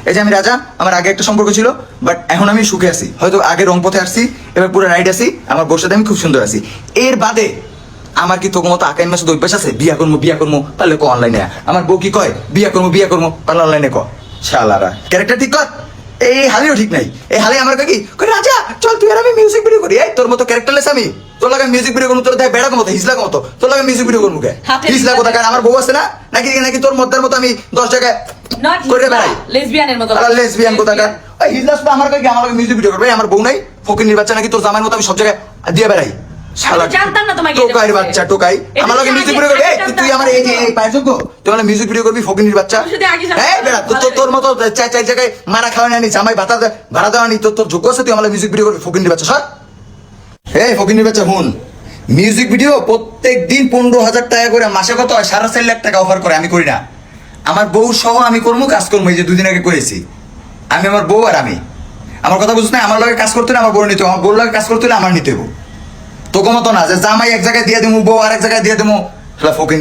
এই যে আমি রাজা, আমার আগে একটা সম্পর্ক ছিল, বাট এখন আমি সুখে আছি। হয়তো আগে রং পথে আসছি, এবার পুরো রাইড আছি, আমার বউর সাথে আমি খুব সুন্দর আছি। এর বাদে আমার কি তোর মতো আকাই মাসে অভ্যাস আছে বিয়া করবো পারলে ক অনলাইনে? আমার বউ কি কয় বিয়া করবো পারলে অনলাইনে ক? শালারা ক্যারেক্টার ঠিক কর। এই হালিও ঠিক নাই। এই হালি আমার কি রাজা চল তুই আর আমি মিউজিক ভিডিও করি। এই তোর মতো ক্যারেক্টারলেস আমি, তোর লাগে মিউজিক ভিডিও করবো, তোর দেখ বেড়া মতো হিজলা মতো, তোর লাগে মিউজিক ভিডিও করবো কে? হিজলা কোথা? কারণ আমার বউ আছে না নাকি? নাকি তোর মধ্যের মতো আমি 10 জায়গায় করে বেড়াই? লেসবিয়ানের মতো। লেসবিয়ান কোথাকার? ওই হিজলা শুধু আমার কাছে আমার লাগে মিউজিক ভিডিও করবে। আমার বউ নাই, ফকির বাচ্চা নাকি তোর জামাইয়ের মতো আমি সব জায়গায় দিয়ে বেড়াই? শালা জানতাম না তোমাকে। টোকাই বাচ্চা টোকাই আমার লাগে মিউজিক ভিডিও করবে। তুই আমার এই যে পায়ের যোগ্য, তুই আমার মিউজিক ভিডিও করবি ফকির বাচ্চা? এই বেড়া তোর মতো চার জায়গায় মারা খাওয়া আনি, জামাই ভাড়া দেওয়া আনি, তোর যোগ্য আছে? তুই আমার মিউজিক ভিডিও করবি ফকির বাচ্চা? সর এই ফকির বাচ্চা হুন। মিউজিক ভিডিও প্রত্যেক দিন 15,000 টাকা করে, মাসে কত হয়? 4.5 লাখ টাকা অফার করে। আমি করি না, আমার বউ সহ আমি করবো, কাজ করবো। এই যে 2 দিন আগে করেছি আমি, আমার বউ আর আমি। আমার কথা বুঝছ না? আমার লগে কাজ করতে না আমার বউ নিতে, আমার বউর লগে কাজ করতে হলে আমার নিতে হবো। তোকে মতো না যে জামাই এক জায়গায় দিয়ে দেবো, বউ আর এক জায়গায় দিয়ে দেবো। ফকির